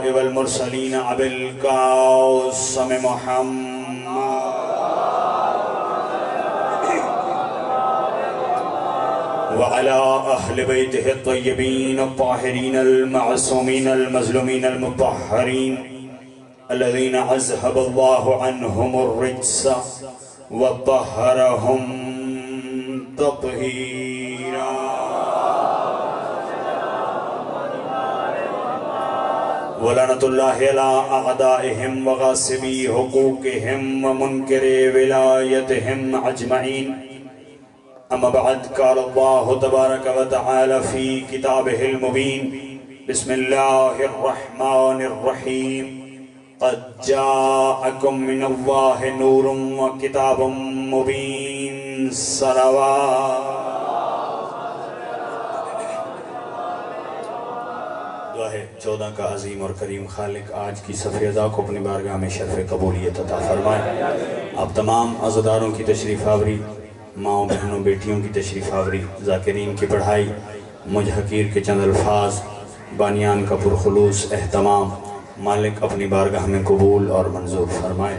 الأنبياء والمرسلين أبي القاسم محمد وعلى أهل بيته الطيبين الطاهرين المعصومين المظلومين المطهرين الذين أذهب الله عنهم الرجس وطهرهم تطهيرا ولعنة الله على أعدائهم وغاصبي حقوقهم ومنكر ولايتهم أجمعين. أما بعد، قال الله تبارك وتعالى في كتابه المبين: بسم الله الرحمن الرحيم. قد جاءكم من الله نور وكتاب مبين. صلوات. دعا ہے 14 کا عظیم اور کریم خالق آج کی صفحہ ازا کو اپنی بارگاہ میں شرف قبولیت عطا فرمائے. آپ تمام عزاداروں کی تشریف آوری، ماؤں بہنوں بیٹیوں کی تشریف آوری، ذاکرین کی پڑھائی، مجھ حقیر کے چند الفاظ، بانیان کا پرخلوص اہتمام مالک اپنی بارگاہ میں قبول اور منظور فرمائے.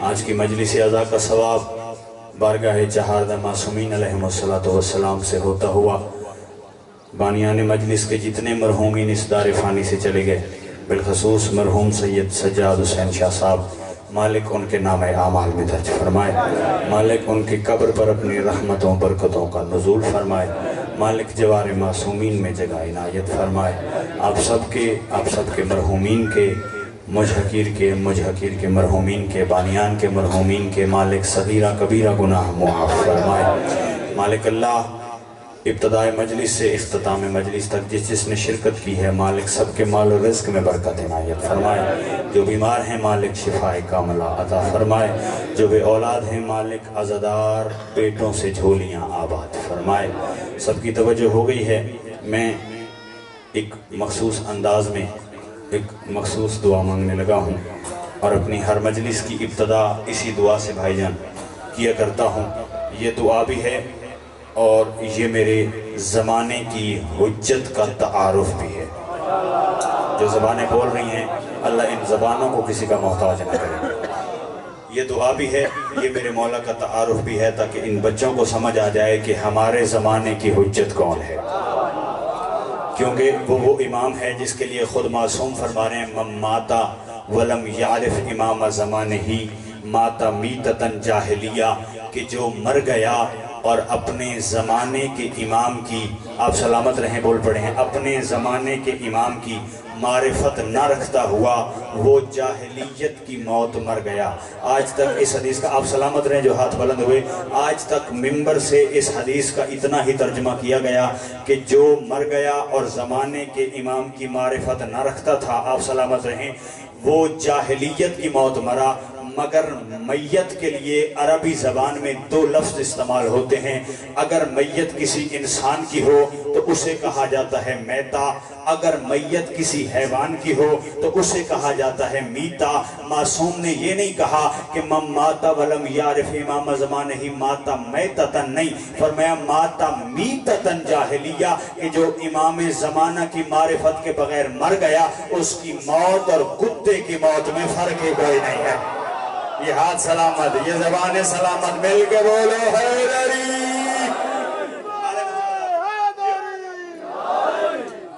آج کی مجلس ازا کا ثواب بارگاہ چہاردہ معصومین علیہم السلام سے ہوتا ہوا بانیان مجلس کے جتنے مرحومین اس دار فانی سے چلے گئے، بالخصوص مرحوم سید سجاد حسین شاہ صاحب، مالک ان کے نام اعمال میں درج فرمائے. مالک ان کی قبر پر اپنی رحمتوں برکتوں کا نزول فرمائے. مالک جوار معصومین میں جگہ عنایت فرمائے. آپ سب کے مرحومین کے، مجھ حقیر کے مرحومین کے، بانیان کے مرحومین کے مالک صغیرہ کبیرہ گناہ معاف فرمائے. مالک اللہ ابتداء مجلس سے اختتام مجلس تک جس نے شرکت کی ہے، مالک سب کے مال و رزق میں برکت عنایت فرمائے. جو بیمار ہیں مالک شفائے کاملہ عطا فرمائے. جو بے اولاد ہیں مالک عزادار بیٹوں سے جھولیاں آباد فرمائے. سب کی توجہ ہو گئی ہے. میں ایک مخصوص انداز میں ایک مخصوص دعا مانگنے لگا ہوں اور اپنی ہر مجلس کی ابتدا اسی دعا سے بھائی جان کیا کرتا ہوں. یہ دعا بھی ہے اور یہ میرے زمانے کی حجت کا تعارف بھی ہے. جو زبانیں بول رہی ہیں اللہ ان زبانوں کو کسی کا محتاج نہ کرے. یہ دعا بھی ہے، یہ میرے مولا کا تعارف بھی ہے، تاکہ ان بچوں کو سمجھ آ جائے کہ ہمارے زمانے کی حجت کون ہے. کیونکہ وہ امام ہے جس کے لیے خود معصوم فرما رہے ہیں: من ماتا ولم یعرف امام زمانہ ماتا میتتن جاہلیہ، کہ جو مر گیا اور اپنے زمانے کے امام کی، آپ سلامت رہیں بول پڑے ہیں، اپنے زمانے کے امام کی معرفت نہ رکھتا ہوا وہ جاہلیت کی موت مر گیا. آج تک اس حدیث کا، آپ سلامت رہیں جو ہاتھ بلند ہوئے، آج تک ممبر سے اس حدیث کا اتنا ہی ترجمہ کیا گیا کہ جو مر گیا اور زمانے کے امام کی معرفت نہ رکھتا تھا، آپ سلامت رہیں، وہ جاہلیت کی موت مرا. مگر میت کے لیے عربی زبان میں 2 لفظ استعمال ہوتے ہیں. اگر میت کسی انسان کی ہو تو اسے کہا جاتا ہے میتا، اگر میت کسی حیوان کی ہو تو اسے کہا جاتا ہے میتا. معصوم نے یہ نہیں کہا کہ من ماتا ولم یعرف امام زمانہ ماتا میتتن، نہیں، فرمایا ماتا میتتن جاہلیہ، کہ جو امام زمانہ کی معرفت کے بغیر مر گیا اس کی موت اور کتے کی موت میں فرق ہی کوئی نہیں ہے. یہ ہاتھ سلامت، یہ زبان سلامت، مل کے بولو حیدری.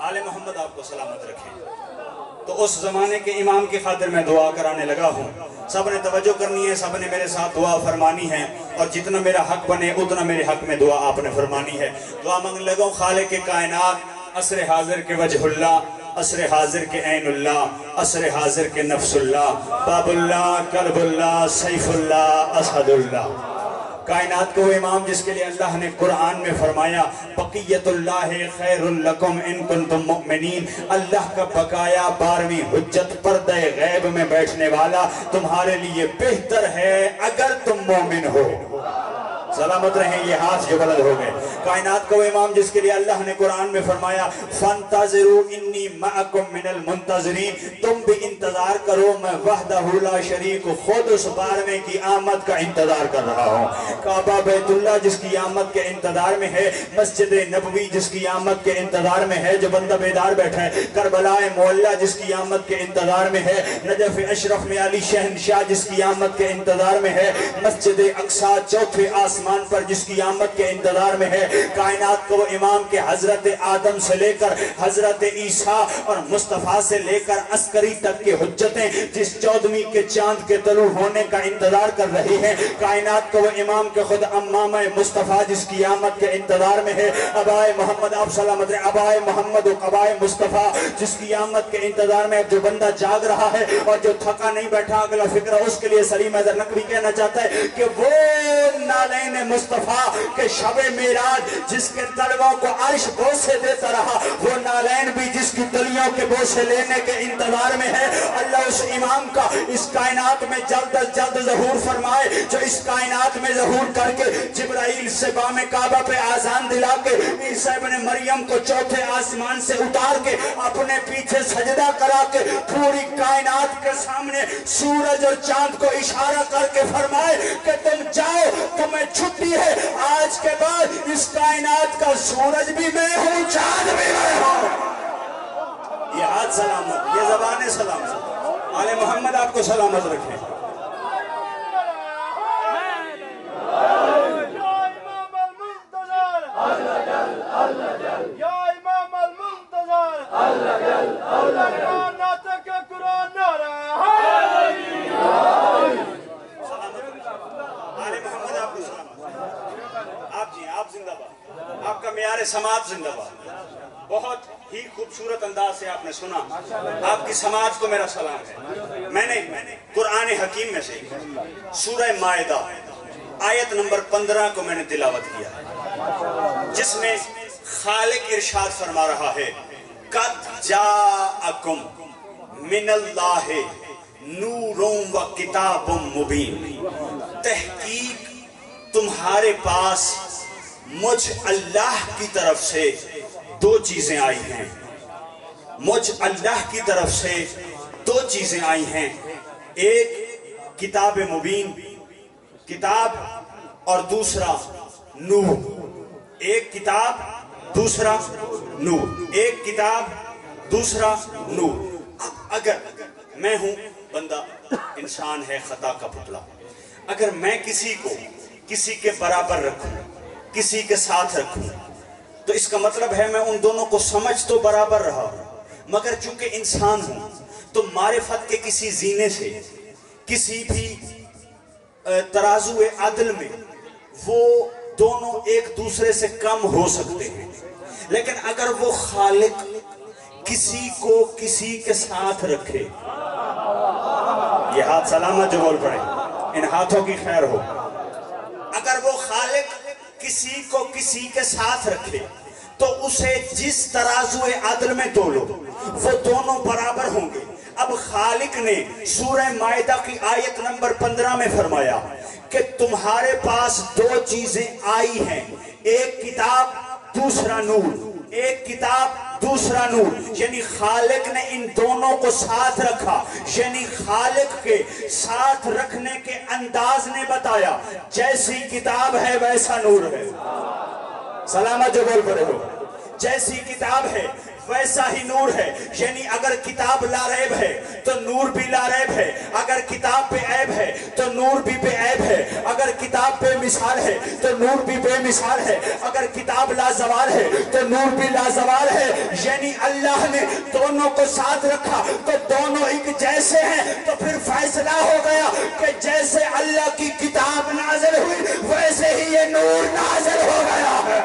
آل محمد آپ کو سلامت رکھے. تو اس زمانے کے امام کی خاطر میں دعا کرانے لگا ہوں. سب نے توجہ کرنی ہے، سب نے میرے ساتھ دعا فرمانی ہے، اور جتنا میرا حق بنے اتنا میرے حق میں دعا آپ نے فرمانی ہے. دعا مانگنے لگا ہوں. خالق کائنات، عصر حاضر کے وجہ اللہ، عصر حاضر کے عین اللہ، عصر حاضر کے نفس اللہ، باب اللہ، قلب اللہ، سیف اللہ، اسد اللہ. کائنات کو وہ امام جس کے لیے اللہ نے قرآن میں فرمایا بقیت اللہ خیر لکم ان کنتم مؤمنین، اللہ کا بقایا 12ویں حجت پردہ غیب میں بیٹھنے والا تمہارے لیے بہتر ہے اگر تم مومن ہو. سلامت رہیں. یہ ہاتھ جو بلند ہو گئے. کائنات کا وہ امام جس کے لیے اللہ نے قرآن میں فرمایا فانتظروا انی معکم من المنتظرین، تم بھی انتظار کرو، میں وحدہ لا شریک خود اس 12ویں کی آمد کا انتظار کر رہا ہوں۔ کعبہ بیت اللہ جس کی آمد کے انتظار میں ہے، مسجد نبوی جس کی آمد کے انتظار میں ہے، جو بندہ بیدار بیٹھا ہے، کربلا معلیٰ جس کی آمد کے انتظار میں ہے، نجف اشرف میں علی شہنشاہ جس کی آمد کے انتظار میں ہے، مسجد اقصی چوتھے آسمان پر جس کی آمد کے انتظار میں ہے، کائنات کو امام کے حضرت آدم سے لے کر حضرت عیسیٰ اور مصطفیٰ سے لے کر عسکری تک کی حجتیں جس 14ویں کے چاند کے طلوع ہونے کا انتظار کر رہی ہیں، کائنات کو وہ امام کے خود امامہ مصطفیٰ جس کی آمد کے انتظار میں ہے، ابائے محمد آپ سلامت رہے، ابائے محمد و ابائے مصطفیٰ جس کی آمد کے انتظار میں جو بندہ جاگ رہا ہے اور جو تھکا نہیں بیٹھا اگلا فکر اس کے لیے سلیم حیدر نقوی کہنا چاہتا ہے کہ وہ نالین مصطفیٰ کے شب معراج جس کے تلووں کو عرش بوسے دیتا رہا، وہ نالین بھی جس کی تلیوں کے بوسے لینے کے انتظار میں ہے۔ اللہ اس امام کا اس کائنات میں جلد از جلد ظہور فرمائے، جو اس کائنات میں ظہور کر کے جبرائیل سے بام کعبہ پہ آذان دلا کے عیسیٰ ابن مریم کو چوتھے آسمان سے اتار کے اپنے پیچھے سجدہ کرا کے پوری کائنات کے سامنے سورج اور چاند کو اشارہ کر کے فرمائے کہ تم جاؤ، تمہیں چھٹی ہے، آج کے بعد اس کائنات کا سورج بھی میں ہوں، چاند بھی میں ہوں۔ یہ ہاتھ سلامت، یہ زبان سلامت، آل محمد آپ کو سلامت رکھیں۔ آپ کا معیار سماعت زندہ باد، بہت ہی خوبصورت انداز سے آپ نے سنا، آپ کی سماعت کو میرا سلام ہے۔ میں نے قرآن حکیم میں سے سورہ مائدہ آیت نمبر 15 کو میں نے تلاوت کیا، جس میں خالق ارشاد فرما رہا ہے قد جاءکم من اللہ نور و کتاب مبین، تحقیق تمہارے پاس مجھ اللہ کی طرف سے 2 چیزیں آئی ہیں، مجھ اللہ کی طرف سے 2 چیزیں آئی ہیں، ایک کتاب مبین کتاب اور دوسرا نور، ایک کتاب دوسرا نور، ایک کتاب دوسرا نور۔ اگر میں ہوں بندہ، انسان ہے خطا کا پتلا، اگر میں کسی کو کسی کے برابر رکھوں، کسی کے ساتھ رکھوں، تو اس کا مطلب ہے میں ان دونوں کو سمجھ تو برابر رہا، مگر چونکہ انسان ہوں تو معرفت کے کسی زینے سے کسی بھی ترازو عدل میں وہ دونوں ایک دوسرے سے کم ہو سکتے ہیں، لیکن اگر وہ خالق کسی کو کسی کے ساتھ رکھے، یہ ہاتھ سلامت جو بول پڑے، ان ہاتھوں کی خیر ہو، اگر وہ خالق کسی کو کسی کے ساتھ رکھے تو اسے جس ترازو عدل میں تولو وہ دونوں برابر ہوں گے۔ اب خالق نے سورہ مائدہ کی آیت نمبر 15 میں فرمایا کہ تمہارے پاس 2 چیزیں آئی ہیں، ایک کتاب دوسرا نور، ایک کتاب دوسرا نور، یعنی خالق نے ان دونوں کو ساتھ رکھا، یعنی خالق کے ساتھ رکھنے کے انداز نے بتایا جیسی کتاب ہے ویسا نور ہے۔ سلامت جو بول پڑے ہو، جیسی کتاب ہے ویسا ہی نور ہے، یعنی اگر کتاب لا ریب ہے تو نور بھی لا ریب ہے، اگر کتاب پہ عیب ہے تو نور بھی بے عیب ہے، اگر کتاب بے مثال ہے تو نور بھی بے مثال ہے، اگر کتاب لا زوال ہے تو نور بھی لا زوال ہے، یعنی اللہ نے دونوں کو ساتھ رکھا تو دونوں ایک جیسے ہیں، تو پھر فیصلہ ہو گیا کہ جیسے اللہ کی کتاب نازل ہوئی ویسے ہی یہ نور نازل ہو گیا ہے۔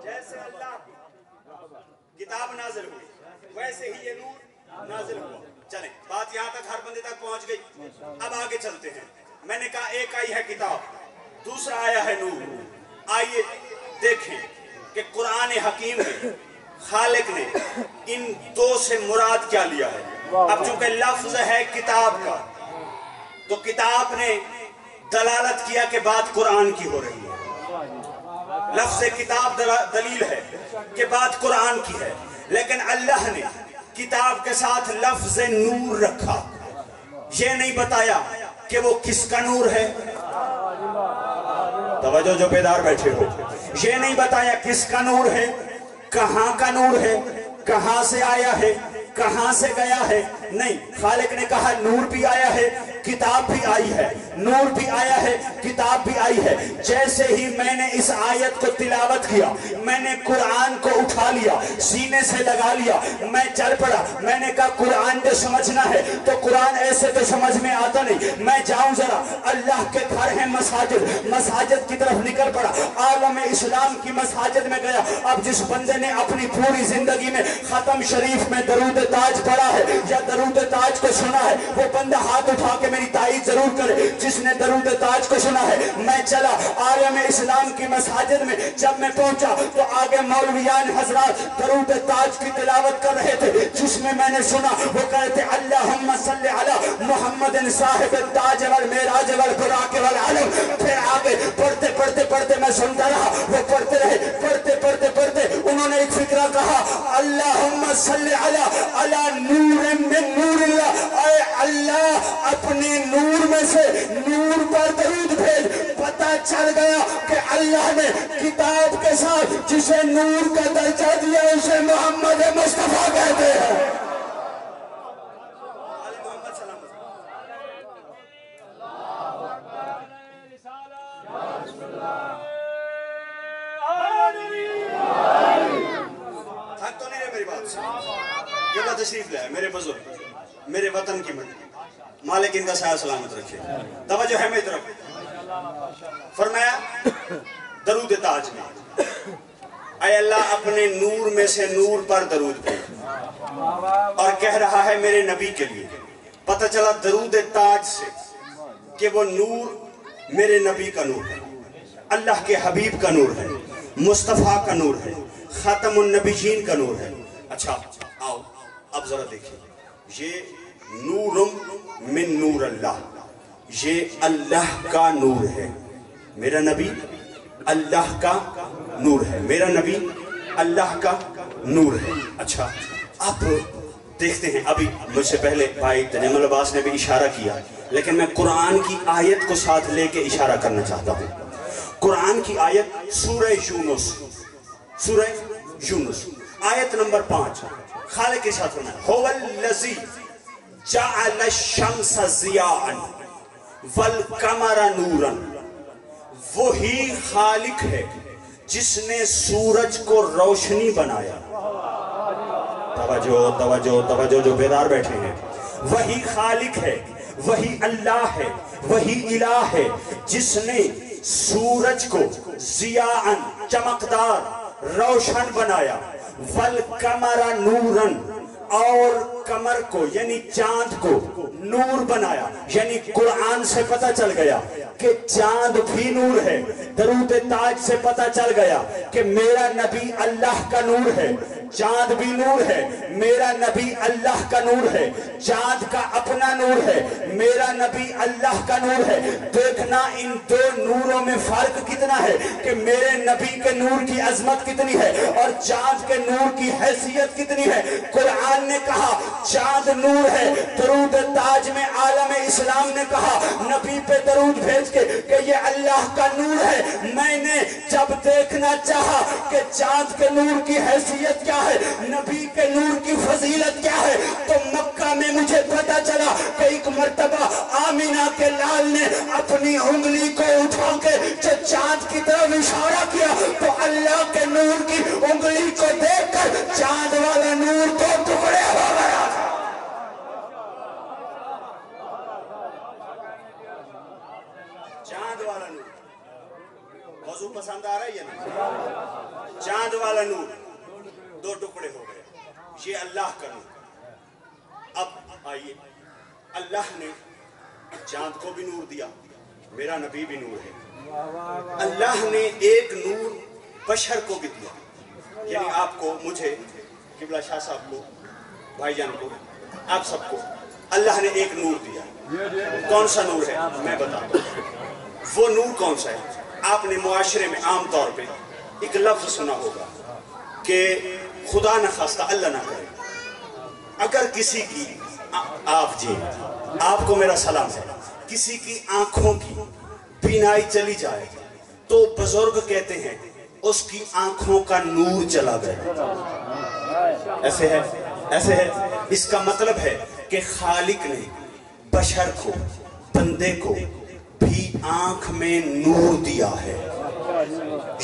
جیسے اللہ کتاب نازل ہوئی ویسے ہی یہ نور نازل ہوا۔ چلیں بات یہاں تک ہر بندے تک پہنچ گئی، اب آگے چلتے ہیں۔ میں نے کہا ایک آئی ہے کتاب، دوسرا آیا ہے نور۔ آئیے دیکھیں کہ قرآن حکیم میں خالق نے ان 2 سے مراد کیا لیا ہے۔ اب چونکہ لفظ ہے کتاب کا تو کتاب نے دلالت کیا کہ بات قرآن کی ہو رہی ہے، لفظ کتاب دلیل ہے کہ بات قرآن کی ہے، لیکن اللہ نے کتاب کے ساتھ لفظ نور رکھا، یہ نہیں بتایا کہ وہ کس کا نور ہے، توجہ جو بیدار بیٹھے ہو، یہ نہیں بتایا کس کا نور ہے، کہاں کا نور ہے، کہاں سے آیا ہے، کہاں سے گیا ہے، نہیں، خالق نے کہا نور بھی آیا ہے، کتاب بھی آئی ہے، نور بھی آیا ہے، کتاب بھی آئی ہے۔ جیسے ہی میں نے اس آیت کو تلاوت کیا، میں نے قرآن کو اٹھا لیا، سینے سے لگا لیا، میں چل پڑا، میں نے کہا قرآن جو سمجھنا ہے تو قرآن ایسے تو سمجھ میں آتا نہیں، میں جاؤں ذرا، اللہ کے گھر ہیں مساجد، مساجد کی طرف نکل پڑا، عالم اسلام کی مساجد میں گیا۔ اب جس بندے نے اپنی پوری زندگی میں ختم شریف میں درود تاج پڑھا ہے یا درود تاج کو سنا ہے، وہ بندہ ہاتھ اٹھا کے میری تائید ضرور کرے۔ جس نے درود تاج کو سنا ہے، میں چلا عالم اسلام کی مساجد میں، جب میں پہنچا تو آگے مولویان حضرات درود تاج کی تلاوت کر رہے تھے، جس میں میں نے سنا وہ کہتے اللہم صلی علی محمد صاحب التاج والمیراج والبراق والعلم۔ پھر آگے پڑھتے پڑھتے پڑھتے میں سنتا رہا، وہ پڑھتے رہے، پڑھتے پڑھتے پڑھتے انہوں نے ایک فکرہ کہا اللہم صلی علی نور من نور اللہ، اے اللہ اپنے نور میں سے نور پر درود بھیج۔ پتہ چل گیا کہ اللہ نے کتاب کے ساتھ جسے نور کا درجہ دیا اسے محمد مصطفیٰ کہتے ہیں۔ تھک تو نہیں رہے میری بات سے؟ یہ بات تشریف لے آئے میرے بزرگ، میرے وطن کی مٹی، مالک ان کا سایہ سلامت رکھے۔ توجہ ہے میری طرف، فرمایا درود تاج میں اے اللہ اپنے نور میں سے نور پر درود بھیج، اور کہہ رہا ہے میرے نبی کے لیے۔ پتہ چلا درود تاج سے کہ وہ نور میرے نبی کا نور ہے، اللہ کے حبیب کا نور ہے، مصطفیٰ کا نور ہے، خاتم النبیین کا نور ہے۔ اچھا آؤ اب ذرا دیکھیں، یہ نور من نور اللہ، یہ اللہ کا نور ہے، میرا نبی اللہ کا نور ہے، میرا نبی اللہ کا نور ہے۔ اچھا اب دیکھتے ہیں، ابھی مجھ سے پہلے بھائی تنعیم العباس نے بھی اشارہ کیا، لیکن میں قرآن کی آیت کو ساتھ لے کے اشارہ کرنا چاہتا ہوں۔ قرآن کی آیت سورہ یونس، سورہ یونس آیت نمبر 5، خالق کے ساتھ فرمایا هو الذی جعل الشمس ضیاء والقمر نورا، وہی خالق ہے جس نے سورج کو روشنی بنایا۔ توجہ توجہ توجہ جو بیدار بیٹھے ہیں، وہی خالق ہے، وہی اللہ ہے، وہی الہ ہے جس نے سورج کو ضیاء چمکدار روشن بنایا، والقمر نورا، اور قمر کو یعنی چاند کو نور بنایا۔ یعنی قرآن سے پتہ چل گیا کہ چاند بھی نور ہے، درود تاج سے پتہ چل گیا کہ میرا نبی اللہ کا نور ہے، چاند بھی نور ہے، میرا نبی اللہ کا نور ہے، چاند کا اپنا نور ہے، میرا نبی اللہ کا نور ہے۔ دیکھنا ان دو نوروں میں فرق کتنا ہے کہ میرے نبی کے نور کی عظمت کتنی ہے اور چاند کے نور کی حیثیت کتنی ہے۔ قرآن نے کہا چاند نور ہے، درود تاج میں عالم اسلام نے کہا نبی پہ درود بھیج کے کہ یہ اللہ کا نور ہے۔ میں نے جب دیکھنا چاہا کہ چاند کے نور کی حیثیت کیا ہے، نبی کے نور کی فضیلت کیا ہے، تو مکہ میں مجھے پتہ چلا کہ ایک مرتبہ آمینہ کے لال نے اپنی انگلی کو اٹھا کے جب چاند کی طرف اشارہ کیا تو اللہ کے نور کی انگلی کو دیکھ کر چاند والا نور دو ٹکڑے ہو گیا۔ چاند والا نور، موضوع پسند آ رہا ہے یا نہیں؟ چاند والا نور دو ٹکڑے ہو گئے، یہ اللہ کا نور۔ اب آئیے، اللہ نے چاند کو بھی نور دیا، میرا نبی بھی نور ہے۔ اللہ نے ایک نور بشر کو بھی دیا، یعنی آپ کو، مجھے، قبلہ شاہ صاحب کو، بھائی جان کو، آپ سب کو اللہ نے ایک نور دیا۔ کون سا نور ہے میں بتاتا ہوں۔ وہ نور کون سا ہے؟ آپ نے معاشرے میں عام طور پہ ایک لفظ سنا ہوگا کہ خدا نہ خواستہ اللہ نہ کرے، اگر کسی کی آپ کو میرا سلام ہے، کسی کی آنکھوں کی بینائی چلی جائے تو بزرگ کہتے ہیں اس کی آنکھوں کا نور چلا گیا۔ ایسے ہے۔ اس کا مطلب ہے کہ خالق نے بشر کو، بندے کو بھی آنکھ میں نور دیا ہے۔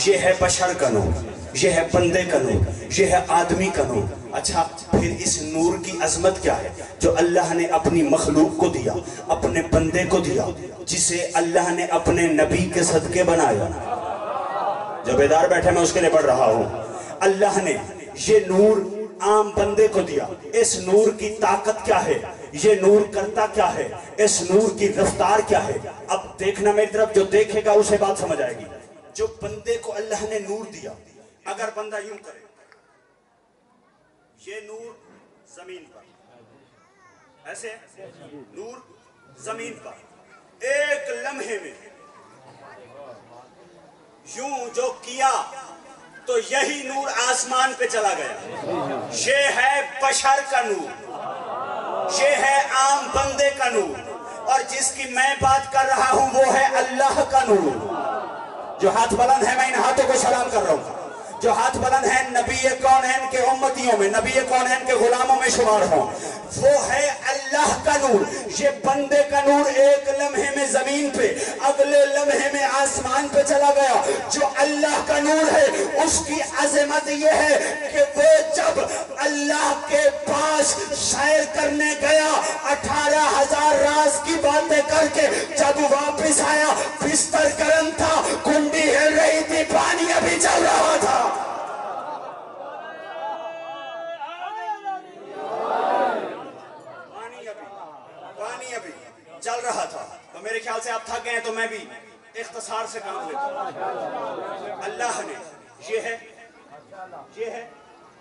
یہ ہے بشر کا نور، یہ ہے بندے کا نور، یہ ہے آدمی کا نور۔ اچھا، پھر اس نور کی عظمت کیا ہے جو اللہ نے اپنی مخلوق کو دیا، اپنے بندے کو دیا، جسے اللہ نے اپنے نبی کے صدقے بنایا۔ جو بیدار بیٹھے میں اس کے لیے پڑھ رہا ہوں۔ اللہ نے یہ نور عام بندے کو دیا۔ اس نور کی طاقت کیا ہے، یہ نور کرتا کیا ہے، اس نور کی رفتار کیا ہے۔ اب دیکھنا میری طرف، جو دیکھے گا اسے بات سمجھ آئے گی۔ جو بندے کو اللہ نے نور دیا، اگر بندہ یوں کرے، یہ نور زمین پر، ایسے نور زمین پر ایک لمحے میں یوں جو کیا تو یہی نور آسمان پہ چلا گیا۔ یہ ہے بشر کا نور، یہ ہے عام بندے کا نور، اور جس کی میں بات کر رہا ہوں وہ ہے اللہ کا نور۔ جو ہاتھ بلند ہے، میں ان ہاتھوں کو سلام کر رہا ہوں، جو ہاتھ بلند ہیں نبی کونین کے امتیوں میں، نبی کونین کے غلاموں میں شمار ہوں، وہ ہے اللہ کا نور۔ یہ بندے کا نور ایک لمحے میں زمین پہ، اگلے لمحے میں آسمان پہ چلا گیا۔ جو اللہ کا نور ہے اس کی عظمت یہ ہے کہ وہ جب اللہ کے پاس سیر کرنے گیا، 18,000 راز کی باتیں کر کے جب واپس آیا، بستر گرم تھا، کنڈی ہل رہی تھی، پانی ابھی چل رہا تھا۔ پانی ابھی چل رہا تھا۔ تو میرے خیال سے آپ تھک گئے ہیں تو میں بھی اختصار سے کام لیتا ہوں۔ اللہ نے، یہ ہے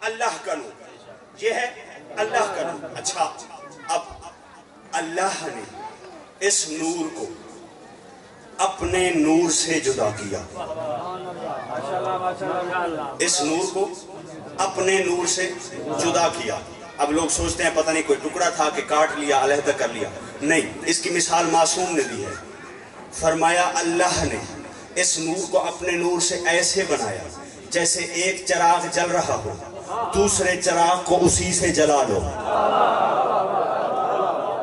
اللہ کا نور، یہ ہے اللہ کا نور۔ اچھا، اب اللہ نے اس نور کو اپنے نور سے جدا کیا، اس نور کو اپنے نور سے جدا کیا۔ اب لوگ سوچتے ہیں پتہ نہیں کوئی ٹکڑا تھا کہ کاٹ لیا، علیحدہ کر لیا۔ نہیں، اس کی مثال معصوم نے دی ہے۔ فرمایا اللہ نے اس نور کو اپنے نور سے ایسے بنایا جیسے ایک چراغ جل رہا ہو، دوسرے چراغ کو اسی سے جلا لو۔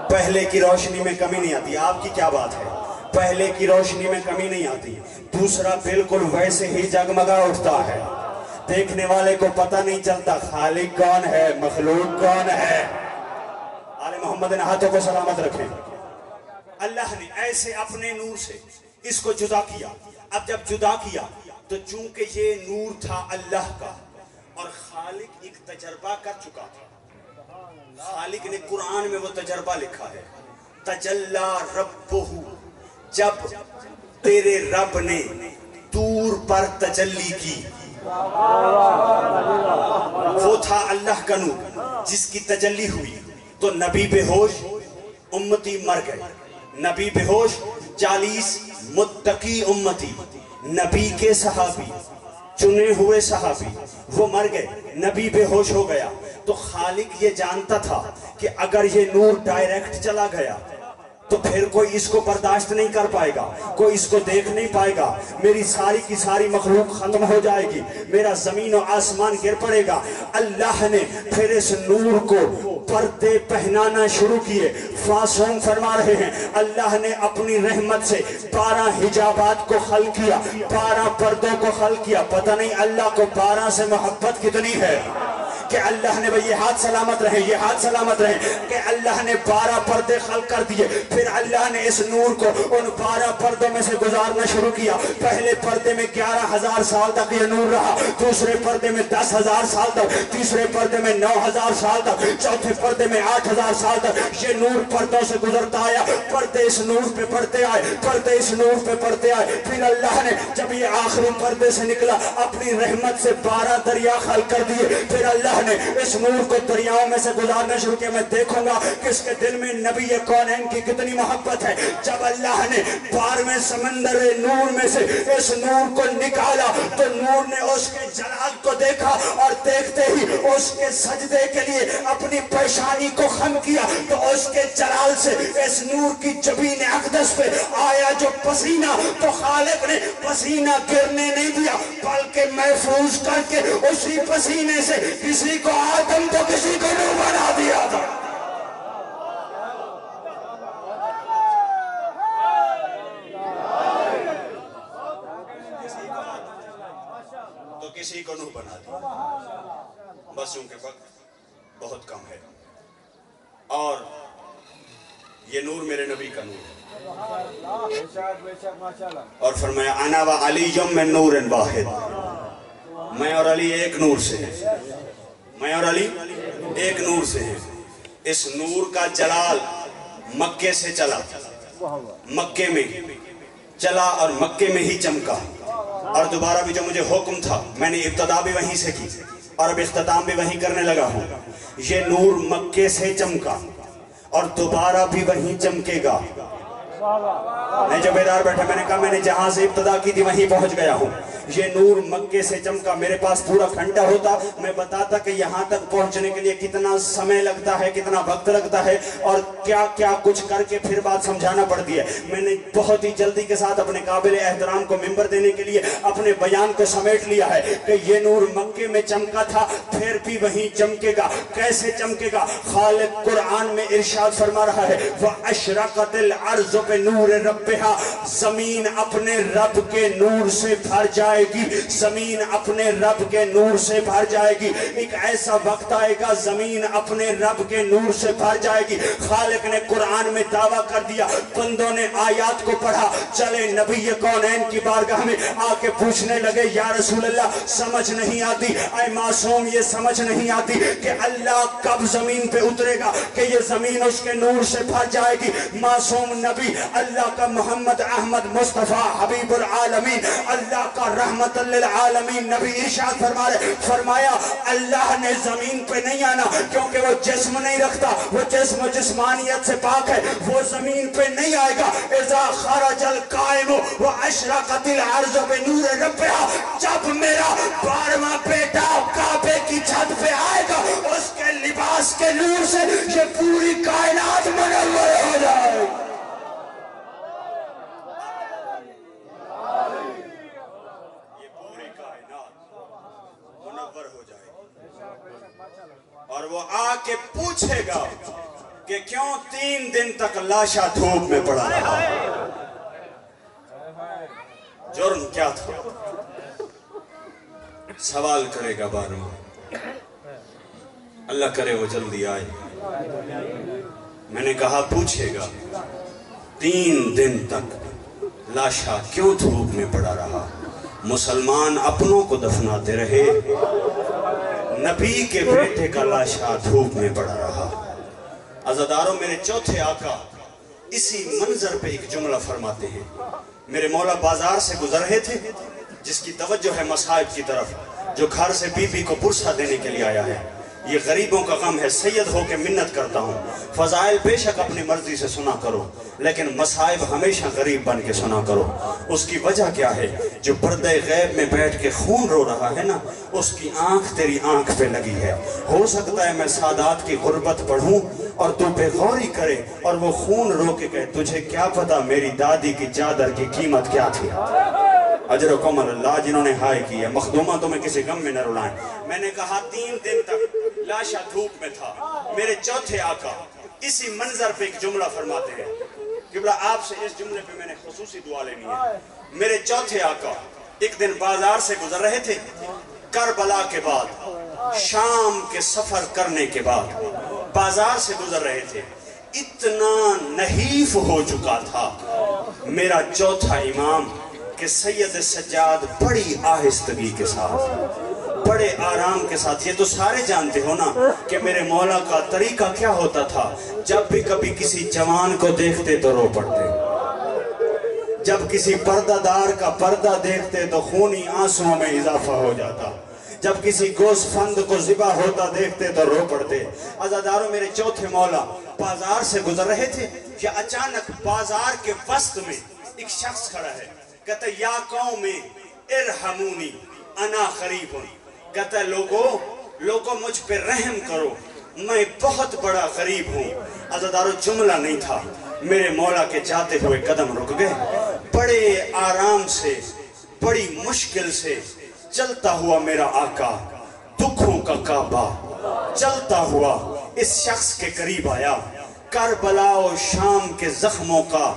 پہلے کی روشنی میں کمی نہیں آتی۔ آپ کی کیا بات ہے، پہلے کی روشنی میں کمی نہیں آتی، دوسرا بالکل ویسے ہی جگمگا اٹھتا ہے۔ دیکھنے والے کو پتہ نہیں چلتا خالق کون ہے، مخلوق کون ہے۔ آل محمد نے ہاتھوں کو سلامت رکھیں۔ اللہ نے ایسے اپنے نور سے اس کو جدا کیا۔ اب جب جدا کیا تو چونکہ یہ نور تھا اللہ کا اور خالق ایک تجربہ کر چکا تھا، خالق نے قرآن میں وہ تجربہ لکھا ہے، تجلی ربہ، جب تیرے رب نے طور پر تجلی کی۔ وہ تھا اللہ کا نور جس کی تجلی ہوئی تو نبی بے ہوش، امتی مر گئے۔ نبی بے ہوش، 40 متقی امتی، نبی کے صحابی، چنے ہوئے صحابی، وہ مر گئے، نبی بے ہوش ہو گیا۔ تو خالق یہ جانتا تھا کہ اگر یہ نور ڈائریکٹ چلا گیا تو پھر کوئی اس کو برداشت نہیں کر پائے گا، کوئی اس کو دیکھ نہیں پائے گا، میری ساری کی ساری مخلوق ختم ہو جائے گی، میرا زمین و آسمان گر پڑے گا۔ اللہ نے پھر اس نور کو پردے پہنانا شروع کیے۔ فاسون فرما رہے ہیں اللہ نے اپنی رحمت سے 12 حجابات کو خلق کیا، 12 پردوں کو خلق کیا۔ پتہ نہیں اللہ کو 12 سے محبت کتنی ہے کہ اللہ نے یہ ہاتھ سلامت رہے، یہ ہاتھ سلامت رہے کہ اللہ نے 12 پردے خلق کر دیے۔ پھر اللہ نے اس نور کو ان 12 پردوں میں سے گزارنا شروع کیا۔ پہلے پردے میں 11,000 سال تک یہ نور رہا، دوسرے پردے میں 10,000 سال تک، تیسرے پردے میں 9,000 سال تک، چوتھے پردے میں 8,000 سال تک یہ نور پردوں سے گزرتا آیا۔ پردے اس نور پہ پڑھتے آئے، پردے اس نور پہ پڑھتے آئے۔ پھر اللہ نے جب یہ آخری پردے سے نکلا اپنی رحمت سے 12 دریا خلق کر دیے۔ پھر اللہ نے اس نور کو دریاؤں میں سے گزارنا شروع کیا، میں دیکھوں گا کہ اس کے دل میں نبی کونین کی کتنی محبت ہے۔ جب اللہ نے 12ویں سمندر نور میں سے اس نور کو نکالا تو نور نے اس کے جلال کو دیکھا، اور دیکھتے ہی اس کے سجدے کے لیے اپنی پیشانی کو خم کیا، تو اس کے جلال سے اس نور کی جبین اقدس پہ آیا جو پسینہ، تو خالق نے پسینہ گرنے نہیں دیا بلکہ محفوظ کر کے اسی پسینے سے کسی کو آدم تو کسی کو نور بنا دیا تھا۔ تو کسی کو نور بنا دیا، بس ان کے وقت بہت کم ہے، اور یہ نور میرے نبی کا نور ہے۔ اور فرمایا انا و علی من نور واحد، میں اور علی ایک نور سے ہیں، میں اور علی ایک نور سے ہیں۔ اس نور کا جلال مکے سے چلا، مکے میں چلا اور مکے میں ہی چمکا، اور دوبارہ بھی جو مجھے حکم تھا میں نے ابتدا بھی وہیں سے کی اور اب اختتام بھی وہیں کرنے لگا ہوں۔ یہ نور مکے سے چمکا اور دوبارہ بھی وہیں چمکے گا۔ میں جو بیدار بیٹھا، میں نے کہا میں نے جہاں سے ابتدا کی تھی وہیں پہنچ گیا ہوں۔ یہ نور مکے سے چمکا، میرے پاس پورا گھنٹہ ہوتا میں بتاتا کہ یہاں تک پہنچنے کے لیے کتنا سمے لگتا ہے، کتنا وقت لگتا ہے، اور کیا کیا کچھ کر کے پھر بات سمجھانا پڑتی ہے۔ میں نے بہت ہی جلدی کے ساتھ اپنے قابل احترام کو ممبر دینے کے لیے اپنے بیان کو سمیٹ لیا ہے کہ یہ نور مکے میں چمکا تھا، پھر بھی وہیں چمکے گا۔ کیسے چمکے گا؟ خالق قرآن میں ارشاد فرما رہا ہے وَأَشْرَقَتِ الْأَرْضُ بِنُورِ رَبِّهَا، زمین اپنے رب کے نور سے بھر جائے گی، زمین اپنے رب کے نور سے بھر جائے گی۔ ایک ایسا وقت آئے گا زمین اپنے رب کے نور سے بھر جائے گی۔ خالق نے قرآن میں دعویٰ کر دیا، بندوں نے آیات کو پڑھا، چلے نبی کونین کی بارگاہ میں آ کے پوچھنے لگے یا رسول اللہ سمجھ نہیں آتی، اے معصوم یہ سمجھ نہیں آتی کہ اللہ کب زمین پہ اترے گا کہ یہ زمین اس کے نور سے بھر جائے گی۔ معصوم نبی اللہ کا محمد احمد مصطفیٰ حبیب العالمین، اللہ کا رحمت للعالمین نبی ارشاد فرمایا اللہ نے زمین پہ نہیں آنا، کیونکہ وہ جسم نہیں رکھتا، وہ جسم جسمانیت سے پاک ہے، وہ زمین پہ نہیں آئے گا۔ اذا خرج القائم واشرقت الارض بنور ربها، جب میرا 12واں بیٹا کعبے کی چھت پہ آئے گا اس کے لباس کے نور سے یہ پوری کائنات منور ہو جائے۔ اور وہ آ کے پوچھے گا کہ کیوں 3 دن تک لاشا دھوپ میں پڑا رہا، جرم کیا تھا؟ سوال کرے گا باروں، اللہ کرے وہ جلدی آئے۔ میں نے کہا پوچھے گا 3 دن تک لاشا کیوں دھوپ میں پڑا رہا؟ مسلمان اپنوں کو دفناتے رہے، نبی کے بیٹے کا لاشا دھوپ میں پڑا رہا۔ عزاداروں، میرے چوتھے آقا اسی منظر پہ ایک جملہ فرماتے ہیں۔ میرے مولا بازار سے گزر رہے تھے، جس کی توجہ ہے مصائب کی طرف، جو گھر سے بی بی کو پرسہ دینے کے لیے آیا ہے۔ یہ غریبوں کا غم ہے، سید ہو کے منت کرتا ہوں، فضائل بے شک اپنی مرضی سے سنا کرو، لیکن مصائب ہمیشہ غریب بن کے سنا کرو۔ اس کی وجہ کیا ہے؟ جو پردہ غیب میں بیٹھ کے خون رو رہا ہے نا، اس کی آنکھ تیری آنکھ پہ لگی ہے۔ ہو سکتا ہے میں سادات کی غربت پڑھوں اور تو بے غوری کرے اور وہ خون رو کے کہے تجھے کیا پتا میری دادی کی چادر کی قیمت کیا تھی۔ اجرکم اللہ، جنہوں نے ہائے کی ہے، مخدومہ تمہیں کسی غم میں نہ رلائیں۔ میں نے کہا 3 دن تک لاشا دھوپ میں تھا۔ میرے چوتھے آقا اسی منظر پہ ایک جملہ فرماتے ہیں۔ قبلہ آپ سے اس جملے پہ میں نے خصوصی دعا لینی ہے۔ میرے چوتھے آقا ایک دن بازار سے گزر رہے تھے، کربلا کے بعد، شام کے سفر کرنے کے بعد بازار سے گزر رہے تھے۔ اتنا نحیف ہو چکا تھا میرا چوتھا امام کہ سید سجاد بڑی آہستگی کے ساتھ، بڑے آرام کے ساتھ، یہ تو سارے جانتے ہو نا کہ میرے مولا کا طریقہ کیا ہوتا تھا، جب بھی کبھی کسی جوان کو دیکھتے تو رو پڑتے، جب کسی پردہ دار کا پردہ دیکھتے تو خونی آنسوں میں اضافہ ہو جاتا، جب کسی گوسفند کو ذبح ہوتا دیکھتے تو رو پڑتے۔ عزاداروں میرے چوتھے مولا بازار سے گزر رہے تھے کہ اچانک بازار کے وسط میں ایک شخص کھڑا ہے، کہتا یا قوم ارحمونی انا غریب، کہتا لوگو مجھ پہ رحم کرو، میں بہت بڑا غریب ہوں۔ عزاداروں جملہ نہیں تھا، میرے مولا کے جاتے ہوئے قدم رک گئے، بڑے آرام سے بڑی مشکل سے چلتا ہوا میرا آقا دکھوں کا کعبہ چلتا ہوا اس شخص کے قریب آیا، کربلا و شام کے زخموں کا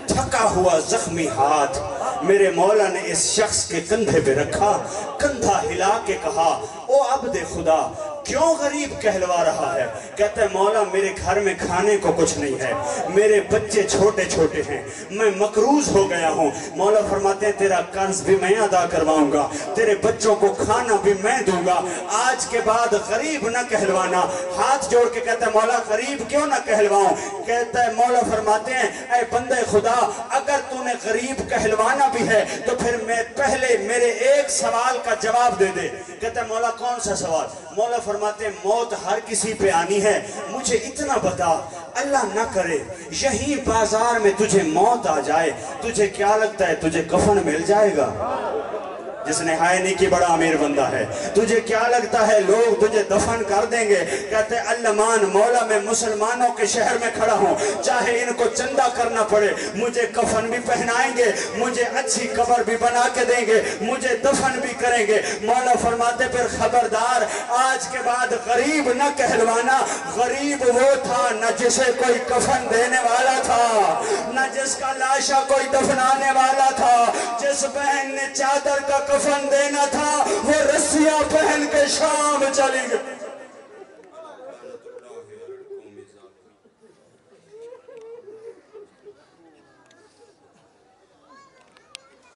تھکا ہوا زخمی ہاتھ میرے مولا نے اس شخص کے کندھے پہ رکھا، کندھا ہلا کے کہا او عبد خدا کیوں غریب کہلوا رہا ہے؟ کہتا ہے مولا میرے گھر میں کھانے کو کچھ نہیں ہے، میرے بچے چھوٹے چھوٹے ہیں، میں مقروض ہو گیا ہوں۔ مولا فرماتے ہیں تیرا قرض بھی میں ادا کرواؤں گا، تیرے بچوں کو کھانا بھی میں دوں گا، آج کے بعد غریب نہ کہلوانا۔ ہاتھ جوڑ کے کہتا ہے مولا غریب کیوں نہ کہلواؤں؟ کہتا ہے مولا فرماتے ہیں اے بندے خدا اگر تو نے غریب کہلوانا بھی ہے تو پھر میں پہلے میرے ایک سوال کا جواب دے دے۔ کہتا ہے مولا کون سا سوال؟ مولا فرماتے ہیں موت ہر کسی پہ آنی ہے، مجھے اتنا بتا اللہ نہ کرے یہی بازار میں تجھے موت آ جائے، تجھے کیا لگتا ہے تجھے کفن مل جائے گا؟ جس نے ہائے نہیں کی بڑا امیر بندہ ہے، تجھے کیا لگتا ہے لوگ تجھے دفن کر دیں گے؟ کہتے ہیں اللہ مولا میں مسلمانوں کے شہر میں کھڑا ہوں، چاہے ان کو چندہ کرنا پڑے مجھے کفن بھی پہنائیں گے، مجھے اچھی قبر بھی بنا کے دیں گے، مجھے دفن بھی کریں گے۔ مولا فرماتے پھر خبردار آج کے بعد غریب نہ کہلوانا، غریب وہ تھا نہ جسے کوئی کفن دینے والا تھا، نہ جس کا لاشا کوئی دفنانے والا تھا، جس بہن نے چادر کا کفن دینا تھا وہ رسیاں پہن کے شام چلی گئی۔